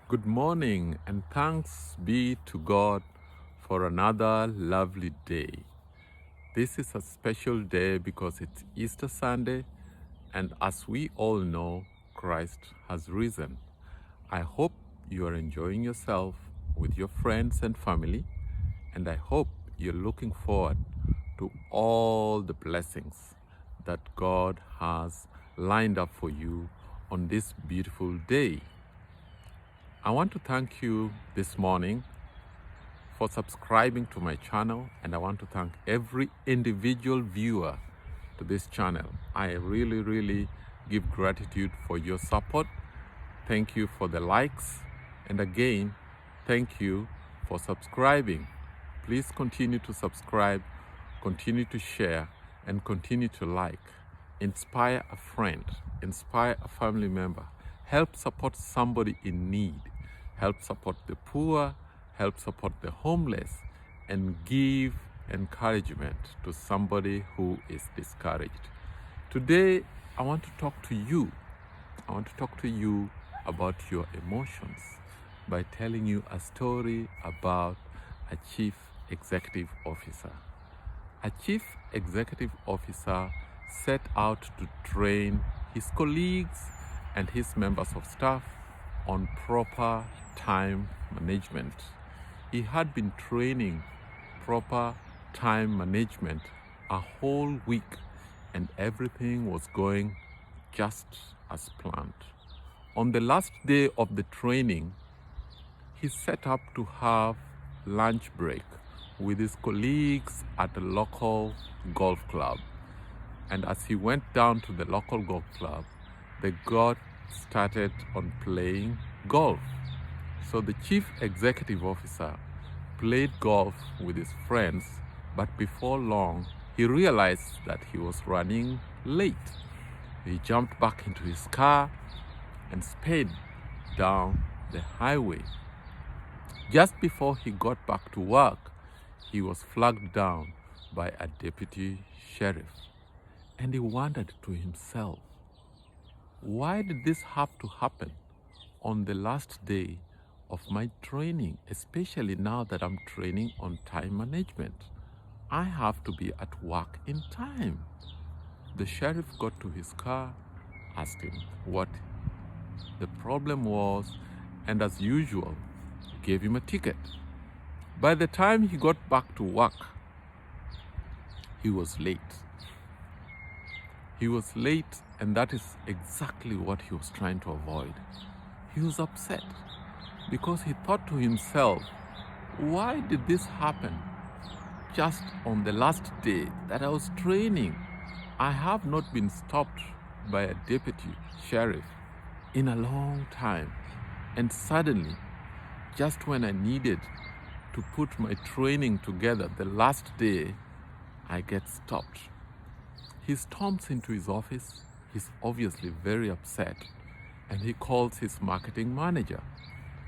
Good morning, and thanks be to God for another lovely day. This is a special day because it's Easter Sunday, and as we all know, Christ has risen. I hope you are enjoying yourself with your friends and family, and I hope you're looking forward to all the blessings that God has lined up for you on this beautiful day. I want to thank you this morning for subscribing to my channel, and I want to thank every individual viewer to this channel. I really give gratitude for your support. Thank you for the likes, and again, thank you for subscribing. Please continue to subscribe, continue to share, and continue to like. Inspire a friend, inspire a family member, help support somebody in need, help support the poor, help support the homeless, and give encouragement to somebody who is discouraged. Today, I want to talk to you. I want to talk to you about your emotions by telling you a story about a chief executive officer. A chief executive officer set out to train his colleagues and his members of staff on proper time management. He had been training proper time management a whole week, and everything was going just as planned. On the last day of the training, he set up to have lunch break with his colleagues at the local golf club. And as he went down to the local golf club, they got started on playing golf. So the chief executive officer played golf with his friends, but before long, he realized that he was running late. He jumped back into his car and sped down the highway. Just before he got back to work, he was flagged down by a deputy sheriff. And he wondered to himself, why did this have to happen on the last day of my training, especially now that I'm training on time management? I have to be at work in time. The sheriff got to his car, asked him what the problem was, and as usual, gave him a ticket. By the time he got back to work, he was late. He was late, and that is exactly what he was trying to avoid. He was upset because he thought to himself, why did this happen just on the last day that I was training? I have not been stopped by a deputy sheriff in a long time, and suddenly, just when I needed to put my training together the last day, I get stopped. He storms into his office. He's obviously very upset, and he calls his marketing manager,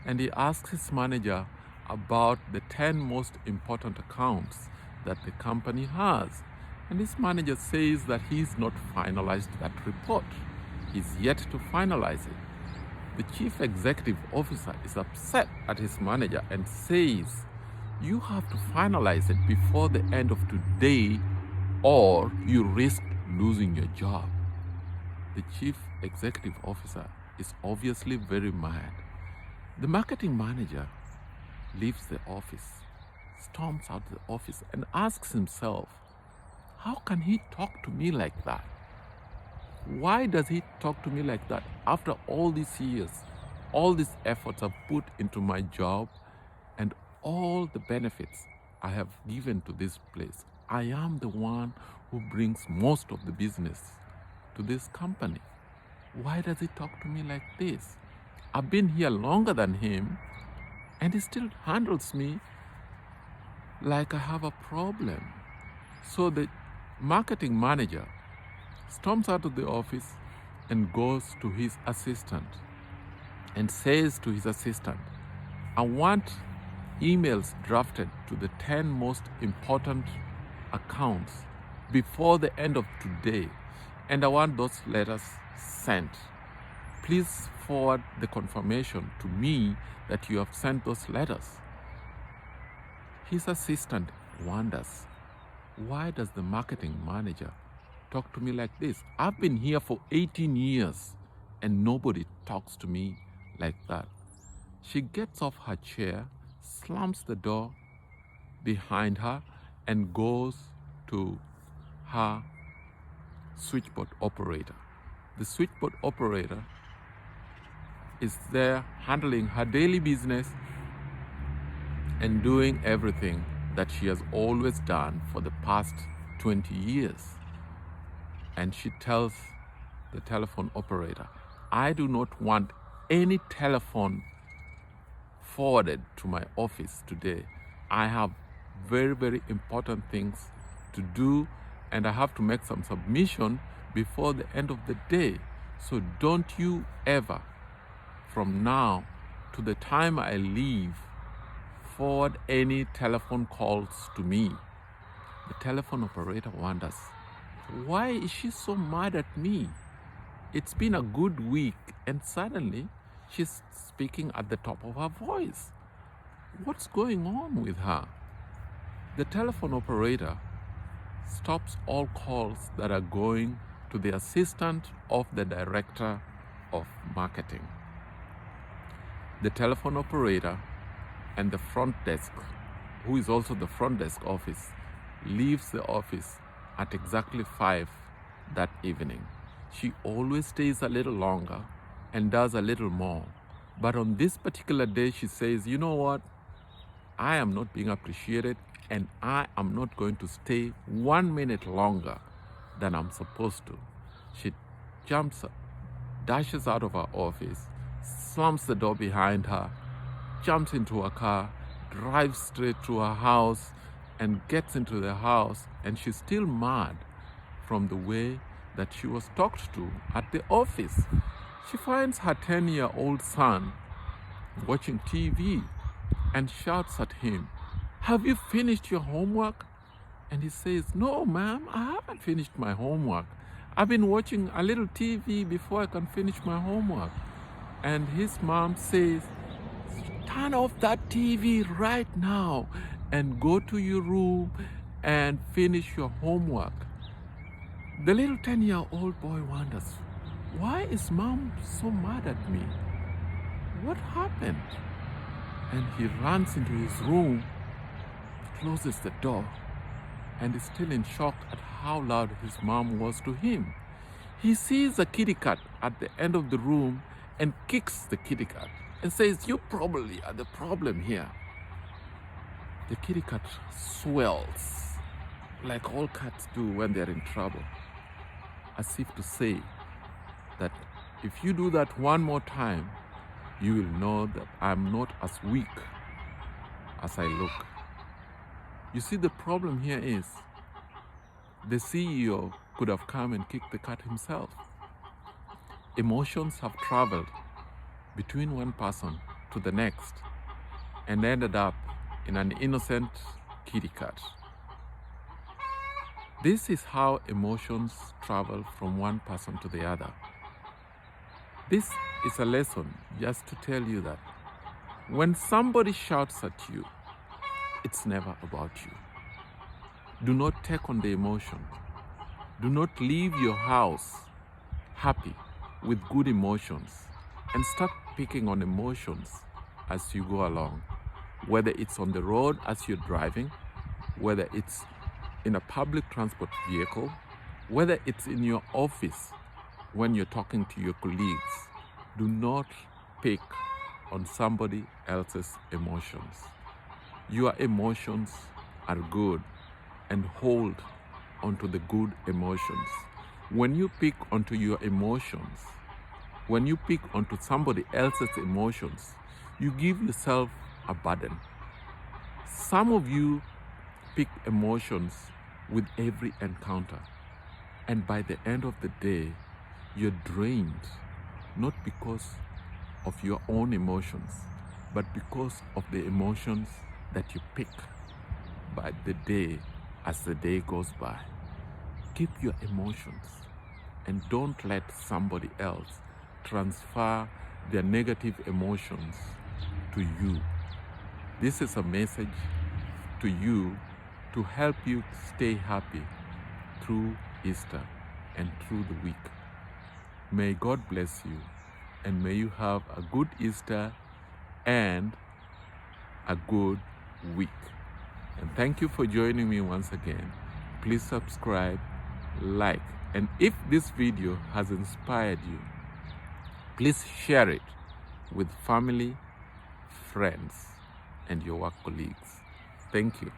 and he asks his manager about the 10 most important accounts that the company has. And his manager says that he's not finalized that report. He's yet to finalize it. The chief executive officer is upset at his manager and says, you have to finalize it before the end of today, or you risk losing your job. The chief executive officer is obviously very mad. The marketing manager leaves the office, storms out of the office, and asks himself, how can he talk to me like that? Why does he talk to me like that after all these years, all these efforts I've put into my job, and all the benefits I have given to this place? I am the one who brings most of the business to this company. Why does he talk to me like this? I've been here longer than him, and he still handles me like I have a problem. So the marketing manager storms out of the office and goes to his assistant and says to his assistant, I want emails drafted to the 10 most important accounts before the end of today, and I want those letters sent. Please forward the confirmation to me that you have sent those letters. His assistant wonders, why does the marketing manager talk to me like this? I've been here for 18 years and nobody talks to me like that. She gets off her chair, slams the door behind her, and goes to her switchboard operator. The switchboard operator is there handling her daily business and doing everything that she has always done for the past 20 years. And she tells the telephone operator, I do not want any telephone forwarded to my office today. I have very, very important things to do and I have to make some submission before the end of the day. So don't you ever, from now to the time I leave, forward any telephone calls to me. The telephone operator wonders, why is she so mad at me? It's been a good week and suddenly she's speaking at the top of her voice. What's going on with her? The telephone operator stops all calls that are going to the assistant of the director of marketing. The telephone operator and the front desk, who is also the front desk office, leaves the office at exactly 5 that evening. She always stays a little longer and does a little more. But on this particular day, she says, you know what? I am not being appreciated and I am not going to stay 1 minute longer than I'm supposed to. She jumps up, dashes out of her office, slams the door behind her, jumps into her car, drives straight to her house and gets into the house, and she's still mad from the way that she was talked to at the office. She finds her 10-year-old son watching TV and shouts at him, have you finished your homework? And he says, no, ma'am, I haven't finished my homework. I've been watching a little TV before I can finish my homework. And his mom says, turn off that TV right now and go to your room and finish your homework. The little 10-year-old boy wonders, why is mom so mad at me? What happened? And he runs into his room, closes the door, and is still in shock at how loud his mom was to him. He sees a kitty cat at the end of the room and kicks the kitty cat and says, you probably are the problem here. The kitty cat swells like all cats do when they're in trouble, as if to say that if you do that one more time, you will know that I'm not as weak as I look. You see, the problem here is the CEO could have come and kicked the cat himself. Emotions have traveled between one person to the next and ended up in an innocent kitty cat. This is how emotions travel from one person to the other. This is a lesson just to tell you that when somebody shouts at you, it's never about you. Do not take on the emotion. Do not leave your house happy with good emotions and start picking on emotions as you go along. Whether it's on the road as you're driving, whether it's in a public transport vehicle, whether it's in your office when you're talking to your colleagues, do not pick on somebody else's emotions. Your emotions are good and hold onto the good emotions. When you pick onto your emotions, when you pick onto somebody else's emotions, you give yourself a burden. Some of you pick emotions with every encounter, and by the end of the day, you're drained, not because of your own emotions, but because of the emotions that you pick by the day as the day goes by. Keep your emotions and don't let somebody else transfer their negative emotions to you. This is a message to you to help you stay happy through Easter and through the week. May God bless you, and may you have a good Easter and a good week. And thank you for joining me once again. Please subscribe, like, and if this video has inspired you, please share it with family, friends, and your work colleagues. Thank you.